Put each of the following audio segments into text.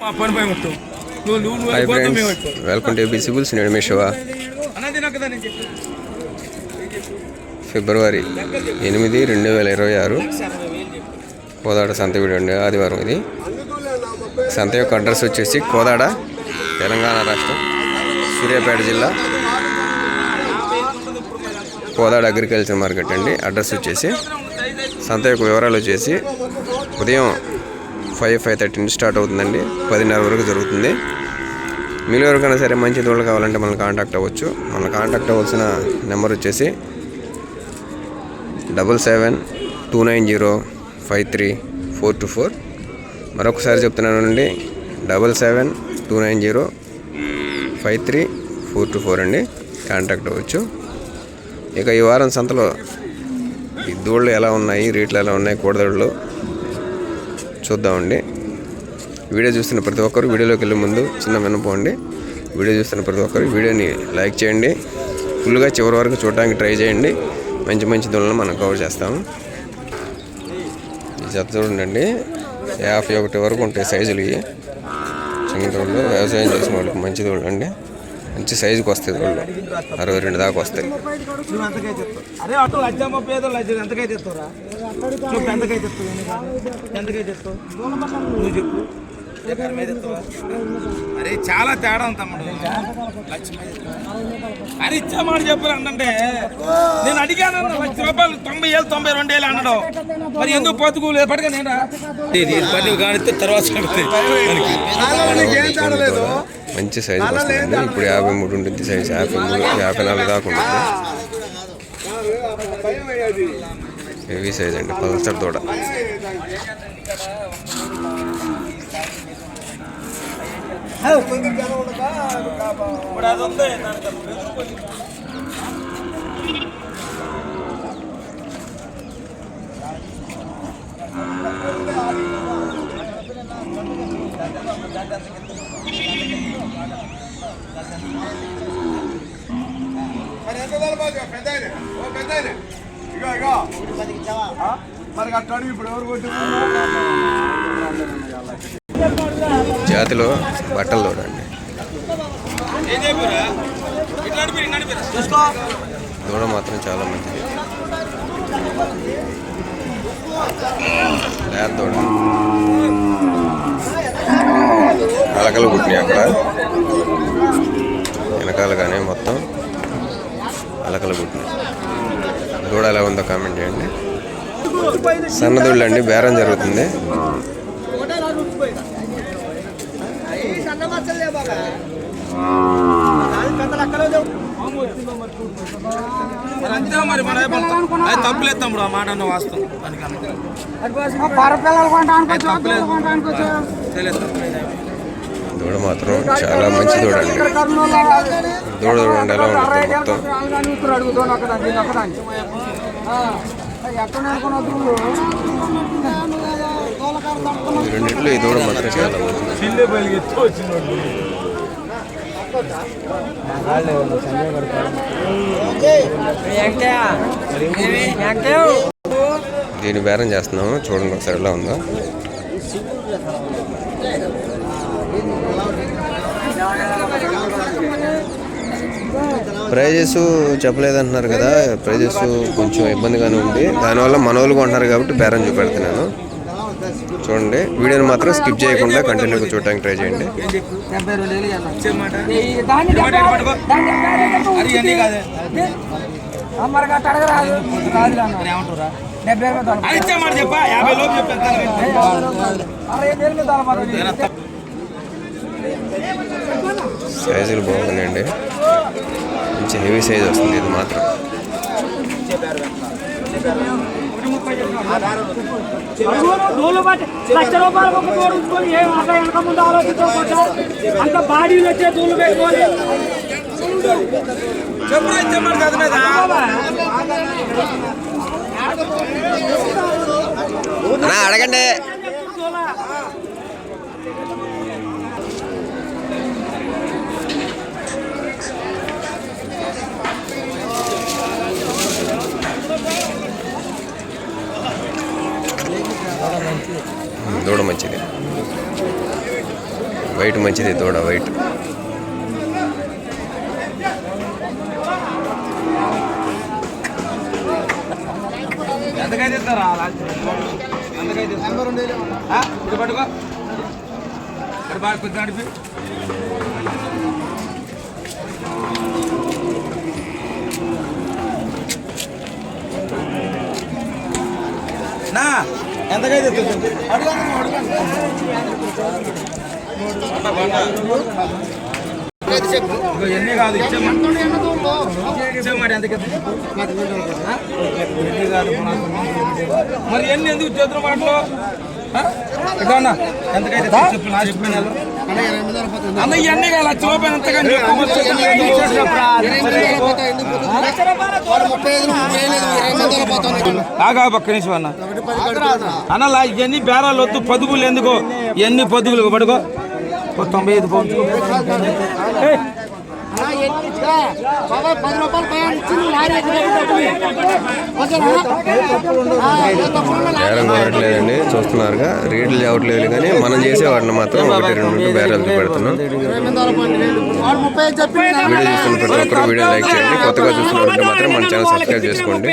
Hi friends, welcome to ABC bulls. నేను మీ శివ. ఫిబ్రవరి 8, 2026 కోదాడ సంత video అండి. ఆదివారం ఇది. సంత యొక్క అడ్రస్ వచ్చేసి కోదాడ, తెలంగాణ రాష్ట్రం, సూర్యాపేట జిల్లా, కోదాడ అగ్రికల్చర్ మార్కెట్ అండి. అడ్రస్ వచ్చేసి సంత యొక్క వివరాలు వచ్చేసి ఉదయం 5:30 నుంచి స్టార్ట్ అవుతుందండి. 10:30 వరకు జరుగుతుంది. మీరు ఎవరికైనా సరే మంచి దూడలు కావాలంటే మనల్ని కాంటాక్ట్ అవ్వచ్చు. మనల్ని కాంటాక్ట్ అవ్వాల్సిన నెంబర్ వచ్చేసి 7729053424. మరొకసారి చెప్తున్నానండి, 7729053424 అండి. కాంటాక్ట్ అవ్వచ్చు. ఇక ఈ వారం సంతలో ఈ దూడలు ఎలా ఉన్నాయి, రేట్లు ఎలా ఉన్నాయి, కోడదూడలు చూద్దామండి. వీడియో చూస్తున్న ప్రతి ఒక్కరు, వీడియోలోకి వెళ్ళే ముందు చిన్న విన్నపండి, వీడియో చూస్తున్న ప్రతి ఒక్కరు వీడియోని లైక్ చేయండి. ఫుల్గా చివరి వరకు చూడడానికి ట్రై చేయండి. మంచి మంచి దూడలను మనం కవర్ చేస్తాము. ఈ జత చూడండి, 51 వరకు ఉంటాయి సైజులు. ఇవి చిన్న దూడలు, వ్యవసాయం చేసిన వాళ్ళకి మంచి దూడలు అండి. మంచి సైజుకి వస్తాయి దూడలు, 62 దాకా వస్తాయి. అరే చాలా తేడా ఉంది తమ్ముడు. అరే ఇచ్చామాట చెప్పారు అంటే నేను అడిగాను, ₹1,00,000 90,000 92,000 అన్నాడు. మరి ఎందుకు పోతుకోలేదు ఎప్పటిగా నేను కానిస్తే తర్వాత మంచి సైజు వస్తుందండి. ఇప్పుడు 53 ఉంటుంది సైజు, 54 దాకా ఉంటుంది. హెవీ సైజ్ అండి, పల్సర్ దూడ. జాతిలో బట్టలు చూడండి. దూడ మాత్రం చాలా మంచిది. లేత దూడ, అలకలు పుట్టినాయి అక్కడ వెనకాల, కానీ మొత్తం అలకలు పుట్టినాయి. దూడ ఎలా ఉందో కామెంట్ చేయండి. సన్నదూళ్ళు అండి, బేరం జరుగుతుంది. తప్పులేదు తమ్ముడు, ఆ మాట వాస్తవం. దూడ మాత్రం చాలా మంచి దూడ అండి. దూడ చూడండి ఎలా ఉంటుంది మొత్తం. రెండిట్లో ఈ దూడ మాత్రం చాలా మంచిది. దీన్ని బేరం చేస్తున్నాము, చూడండి ఒకసారి ఎలా ఉందో. ప్రైజెస్ చెప్పలేదంటున్నారు కదా, ప్రైజెస్ కొంచెం ఇబ్బందిగానే ఉంది. దానివల్ల మనోళ్ళు కొంటున్నారు కాబట్టి బేరం చూపెడుతున్నాను. చూడండి, వీడియోని మాత్రం స్కిప్ చేయకుండా కంటిన్యూగా చూడడానికి ట్రై చేయండి. సైజులు బాగున్నాయండి, మంచి హెవీ సైజ్ వస్తుంది ఇది మాత్రం. అంత బాడీలు వచ్చే దూలు పెట్టుకోవాలి. అడగండి. దూడ మంచిది. వైట్ మంచిది దూడ వైట్. ఎంతకైతే ఇస్తారా? ఎంతకైతే ఇది పట్టుకో, ఇక్కడ బాగా కొంచెం నడిపి. నా ఎంతకైతే ఎన్ని కాదు ఇచ్చేమాట ఎంతకైతే ఎన్ని కాదు మరి ఎన్ని ఎందుకు చేతులు మాటలు ఎంతకైతే చెప్పు నా చెప్పిన అన్న ఇవన్నీ కాదు లక్ష రూపాయలు ఎంతకని ఆగా పక్క నిమిషం అన్న అన్నలా ఇవన్నీ బేరాలు వద్దు, పదుగులు ఎందుకో ఎన్ని పదుగులు పడుకో 95 పౌండ్లు. బేరం కొనట్లేదండి, చూస్తున్నారుగా. రేట్లు చెప్పట్లేదు కానీ మనం చేసే వాటిని మాత్రం 1-2 బేరాలతో పెడుతున్నాం. వీడియో చూస్తున్న ప్రతి ఒక్కరు వీడియో లైక్ చేయండి. కొత్తగా చూస్తున్నట్టు మాత్రం మన ఛానల్ సబ్స్క్రైబ్ చేసుకోండి.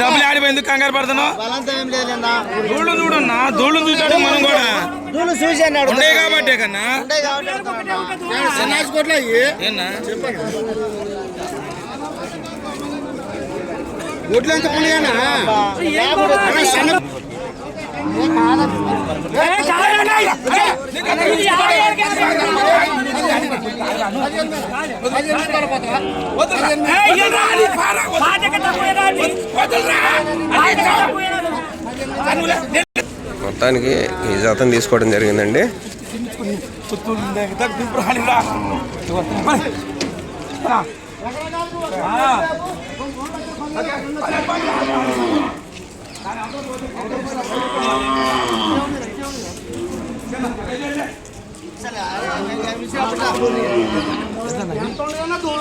డబ్బులు ఆడిపోయి ఎందుకు కంగారు పడుతున్నావు? దూళ్ళు చూడన్నా, దూళ్ళు చూసాడు మనం కూడా ఉండే కాబట్టి కన్నా గుడ్లు ఎంత మొత్తానికి ఈ జాతం తీసుకోవడం జరిగిందండి.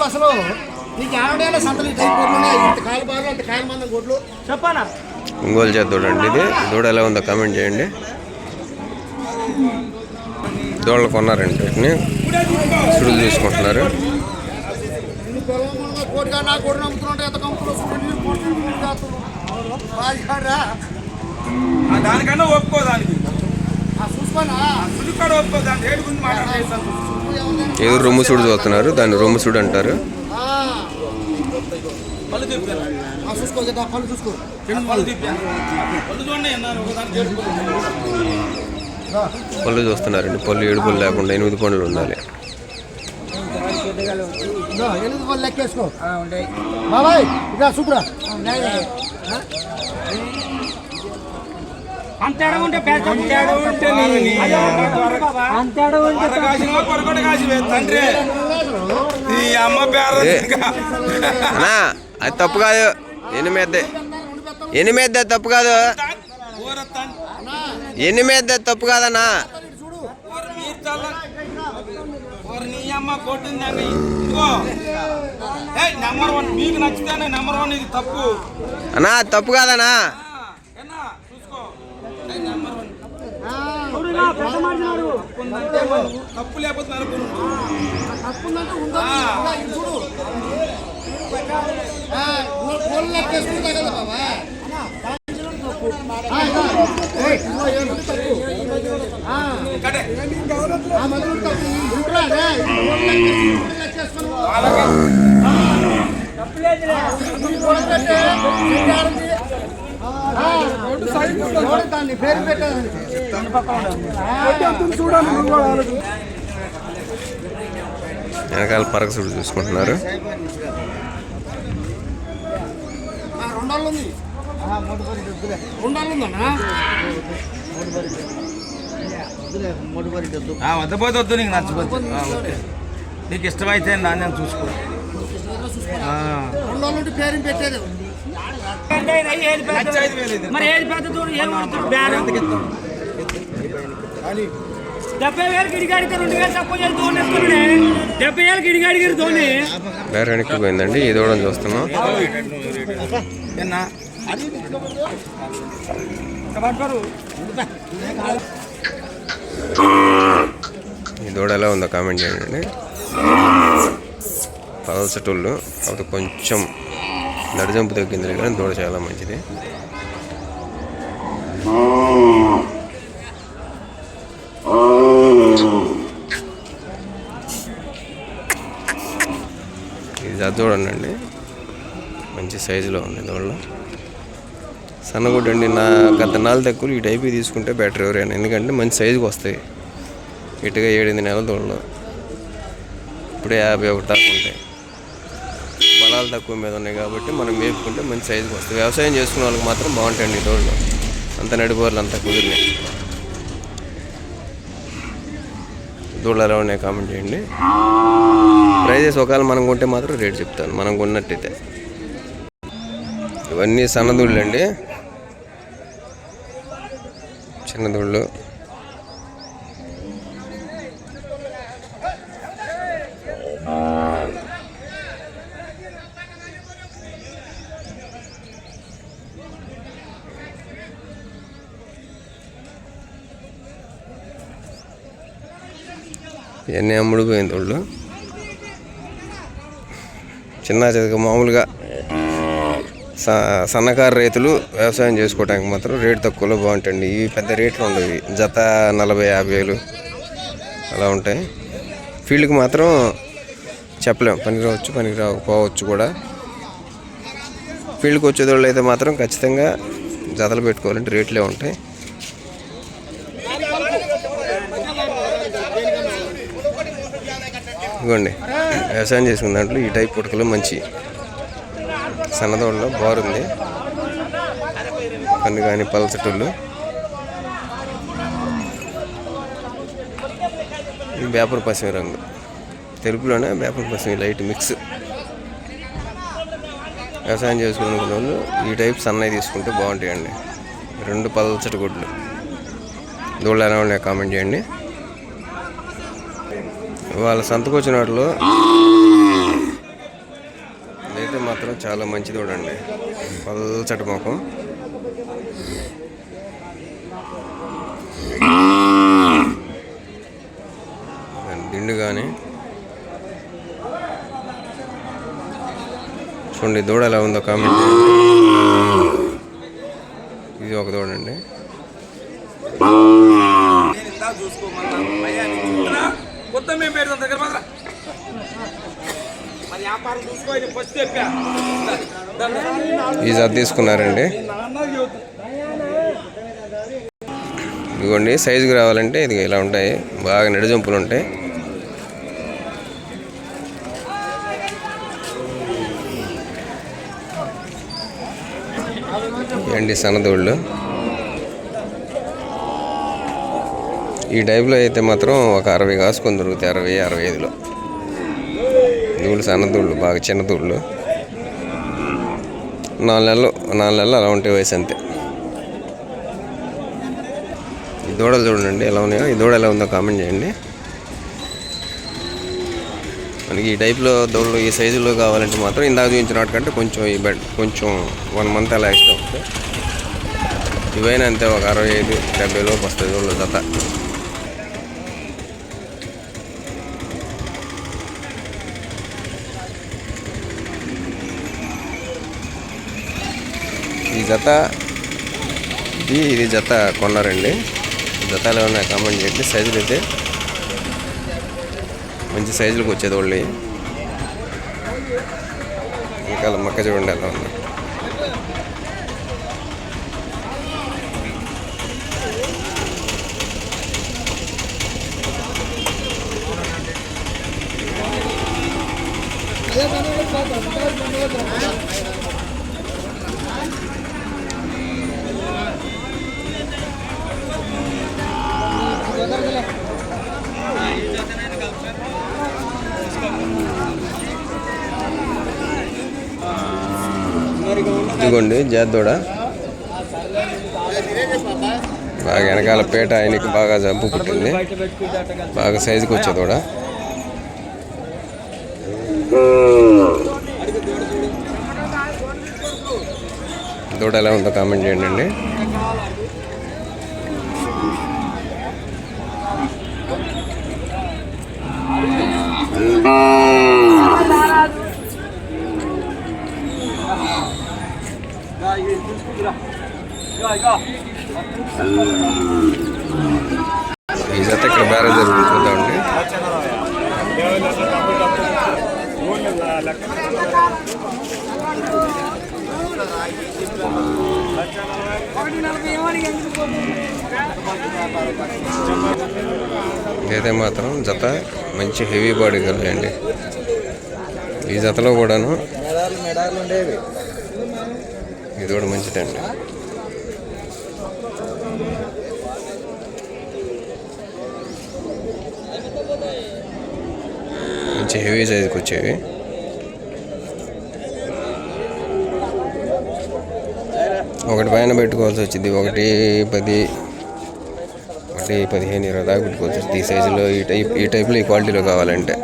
అసలు నీకు ఆవిడ సంతలు చెప్పానా? ఒంగోలు చేత దూడ అండి ఇది. దూడ ఎలా ఉందో కామెంట్ చేయండి. దూడలు కొన్నారండి, వీటిని సుడులు తీసుకుంటున్నారు. దానికన్నా ఒప్పుకోదానికి ఒప్పుకోదాన్ని ఏడు గురించి మాట్లాడేస్తాను. ఏదో రొమ్ము సుడు చూస్తున్నారు, దాన్ని రొమ్ము సుడు అంటారు. పళ్ళు చూస్తున్నారండి. పళ్ళు 7 పళ్ళు లేకుండా 8 పళ్ళు ఉండాలి. లెక్కేసుకో బాబాయ్, ఇక సూపరా అంతేడా ఉంటే తండ్రి ఈ అమ్మ పేరు అది తప్పు కాదు. ఎనిమిది తప్పు కాదు. ఎనిమిది తప్పు కాదన్నా. నీ అమ్మ కొట్టిందండి. నెంబర్ 1 మీకు నచ్చితేనే నెంబర్ 1. ఇది తప్పు అన్నా, తప్పు కాదన్నా. తప్పు లేకపోతే వెనకాల పరక సుడు చూసుకుంటున్నారు. వద్దపోతే వద్దు, నీకు నచ్చపోతే నీకు ఇష్టమైతే నాణ్యం చూసుకో. పేరు పెట్టేది మరి ఏది పెద్ద దూరం ఏం కొడుతుంది? 70,000 గిడిగాడికి 2,000 తక్కువ చేసి దోని ఎత్తుకునే 70,000 గిడిగాడికి దోని వేరే వెనక్కి పోయిందండి. ఈ దూడం చూస్తున్నాం. ఈ దూడ ఎలా ఉందో కామెంట్ చేయండి. పలసటోళ్ళు కాకపోతే కొంచెం నడిజంపు తగ్గింది కానీ దూడ చాలా మంచిది. ఇది చూడండి, మంచి సైజులో ఉంది దూడలో. సన్నగుడ్డ అండి. నా గత 4 తక్కువలు ఈ టైపు తీసుకుంటే బెటర్ ఎవరైనా, ఎందుకంటే మంచి సైజుకి వస్తాయి. ఇటుగా 7-8 నెలల దూడలు ఇప్పుడే 51 దాకా ఉంటాయి. బలాలు తక్కువ మీద ఉన్నాయి కాబట్టి మనం వేపుకుంటే మంచి సైజుకి వస్తాయి. వ్యవసాయం చేసుకునే వాళ్ళకి మాత్రం బాగుంటాయండి ఈ దూడలు. అంత నడిపోర్లు అంతా కుదిరినాయి. దూడలు ఎలా ఉన్నాయి కామెంట్ చేయండి. ప్రైజెస్ ఒకవేళ మనం కొంటే మాత్రం రేట్ చెప్తాను, మనం కొన్నట్టయితే. ఇవన్నీ సన్నదూళ్ళు అండి, చిన్నదూళ్ళు. ఇవన్నీ అమ్ముడుపోయిన దూళ్ళు. చిన్న చితక మామూలుగా సన్నకారు రైతులు వ్యవసాయం చేసుకోవడానికి మాత్రం రేటు తక్కువలో బాగుంటాయండి. ఇవి పెద్ద రేట్లు ఉండవు. జత 40-50 వేలు అలా ఉంటాయి. ఫీల్డ్కి మాత్రం చెప్పలేం, పనికి రావచ్చు పనికి రాకపోవచ్చు కూడా. ఫీల్డ్కి వచ్చేదోళ్ళు అయితే మాత్రం ఖచ్చితంగా జతలు పెట్టుకోవాలంటే రేట్లే ఉంటాయి. ఇదిగోండి, వ్యవసాయం చేసుకున్న దాంట్లో ఈ టైప్ పుడకలు మంచి సన్నదోళ్ళలో బారుంది. కన్ను కానీ పలసటోళ్ళు. ఇది వేపర్ పసిమి రంగు, తెలుపులోనే వేపర్ పసిమి లైట్ మిక్స్. వ్యవసాయం చేసుకునే వాళ్ళు ఈ టైప్ సన్నవి తీసుకుంటే బాగుంటాయండి. 2 పలసటి గుడ్లు. దూళ్ళు ఎలా ఉన్నాయి కామెంట్ చేయండి. వాళ్ళ సంతకు వచ్చిన వాటిలో అయితే మాత్రం చాలా మంచిది చూడండి. పల్చటి ముఖం, దిండు కానీ చూడండి. దూడ ఎలా ఉందో కామెంట్ చేయండి. ఇది ఒక దూడండి. ఈ జత తీసుకున్నారండి. ఇదిగోండి, సైజుకి రావాలంటే ఇది ఇలా ఉంటాయి, బాగా నిడజంపులు ఉంటాయి. ఏంటి సన్నదోళ్ళు. ఈ టైప్లో అయితే మాత్రం ఒక 60 కాసుకొని దొరుకుతాయి. 60-65లో దూళ్ళు, సన్నదూళ్ళు, బాగా చిన్న దూళ్ళు. 4 నెలలు అలా ఉంటాయి వయసు అంతే. ఈ దూడలు చూడండి ఎలా ఉన్నాయో. ఈ దూడ ఎలా ఉందో కామెంట్ చేయండి. మనకి ఈ టైప్లో దూడలు ఈ సైజులో కావాలంటే మాత్రం ఇందాక చూపించిన వాటికంటే కొంచెం ఈ బెడ్ కొంచెం 1 మంత్ అలా ఎక్స్ట్రా వస్తాయి. ఇవైనా అంతే, ఒక 65-70 లోపు వస్తాయి దూడలు జత. ఈ జత ఇది జత కొన్నారండి. జతలు ఏమన్నా కామెంట్ చేయండి. సైజులు అయితే మంచి సైజులకు వచ్చేది వాళ్ళు. ఇంకా మక్క చూడండి ఎలా ఉంది. ఇదిగోండి జాతోడ, బాగా వెనకాల పేట ఆయనకి బాగా జంపు పుట్టింది, బాగా సైజుకి వచ్చే దూడ. దూడ ఎలా ఉందో కామెంట్ చేయండి అండి. ఈ జత ఇక్కడ బ్యారేజ్ జరుగుతుంది, చూద్దామండి. ఇదైతే మాత్రం జత మంచి హెవీ బాడీ కలదండి. ఈ జతలో కూడాను ఇది కూడా మంచిదండి. మంచి హెవీ సైజుకి వచ్చేవి. ఒకటి పైన పెట్టుకోవాల్సి వచ్చింది, 110, 115, 20 దాకా పెట్టుకోవాల్సి వచ్చింది. ఈ సైజులో ఈ టైప్లో ఈ క్వాలిటీలో కావాలంటే.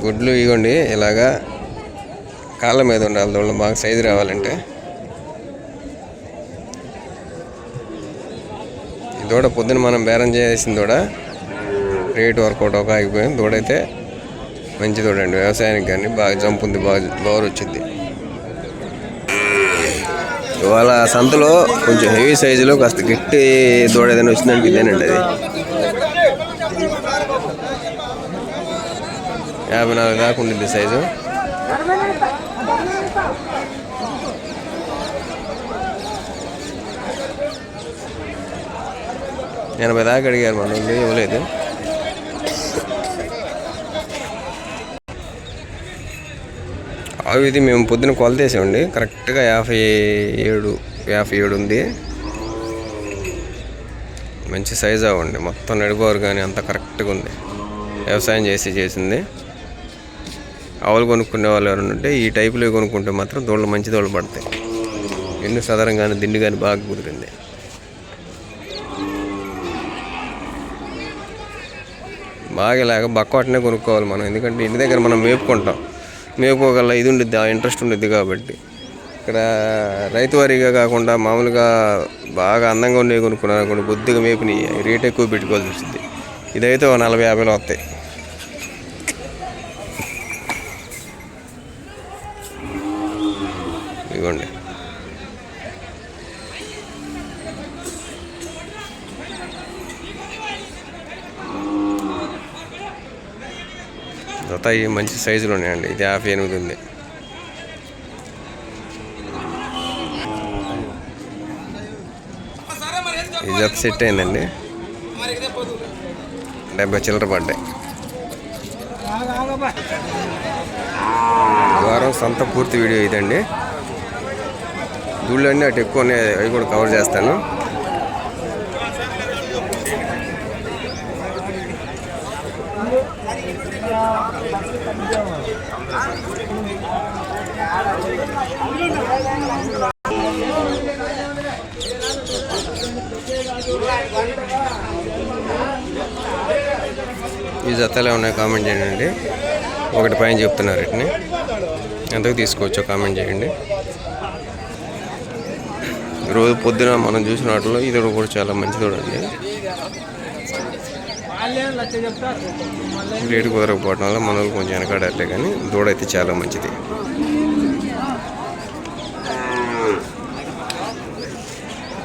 గుడ్లు ఇవ్వండి, ఇలాగా కాళ్ళ మీద ఉండాలి దూడలు బాగా సైజు రావాలంటే. ఈ దూడ పొద్దున మనం బేరం చేసిన దూడ రేటు వర్కౌట్ ఒక ఆగిపోయింది. దూడైతే మంచి దూడండి, వ్యవసాయానికి కానీ బాగా జంప్ ఉంది, బాగా బవర్ వచ్చింది. ఇవాళ సంతలో కొంచెం హెవీ సైజులో కాస్త గట్టి దూడ ఏదైనా వచ్చిందంటే ఇదేనండి. అది 54 దాకా ఉండింది సైజు. ఎనభై దాకా అడిగారు, మన వాళ్ళు ఇవ్వలేదు. అవి ఇది మేము పొద్దున కొలతేసామండి, కరెక్ట్గా 57 ఉంది. మంచి సైజు అవ్వండి, మొత్తం నడిపోరు కానీ అంత కరెక్ట్గా ఉంది. వ్యవసాయం చేసింది. ఆవులు కొనుక్కునే వాళ్ళు ఎవరైనా ఉంటే ఈ టైపులో కొనుక్కుంటే మాత్రం దూడలు మంచి దూడలు పడతాయి. ఎన్ని సదరం కానీ దిండి కానీ బాగా కుదిరింది. బాగా ఇలాగ బక్కవాటనే కొనుక్కోవాలి మనం, ఎందుకంటే ఇంటి దగ్గర మనం మేపుకుంటాం, మేపుకోగల ఇది ఉండిద్ది, ఆ ఇంట్రెస్ట్ ఉండిద్ది. కాబట్టి ఇక్కడ రైతు వారీగా కాకుండా మామూలుగా బాగా అందంగా ఉండేవి కొనుక్కున్నారు అనుకోండి, బొద్దుగా మేపుని రేట్ ఎక్కువ పెట్టుకోవాల్సి వచ్చింది. ఇదైతే 40-50 వస్తాయి. ఇదిగోండి, జత మంచి సైజులో ఉన్నాయండి. ఇది 58 ఉంది. ఈ జత సెట్ అయిందండి, 70 చిల్లర పడ్డాయి. వారం సంత పూర్తి వీడియో ఇదండి. దూళ్ళు అన్నీ అటు ఎక్కువ ఉన్నాయి, అవి కూడా కవర్ చేస్తాను. ఈ జతలే ఉన్నాయి, కామెంట్ చేయండి. ఒకటి పైన చెప్తున్నారు, వీటిని ఎంతకు తీసుకోవచ్చో కామెంట్ చేయండి. రోజు పొద్దున మనం చూసిన వాటిలో ఇది కూడా చాలా మంచి చూడండి. రేటు కుదరకపోవడం వల్ల మన వాళ్ళు కొంచెం వెనకాడారులే, కానీ దూడ అయితే చాలా మంచిది.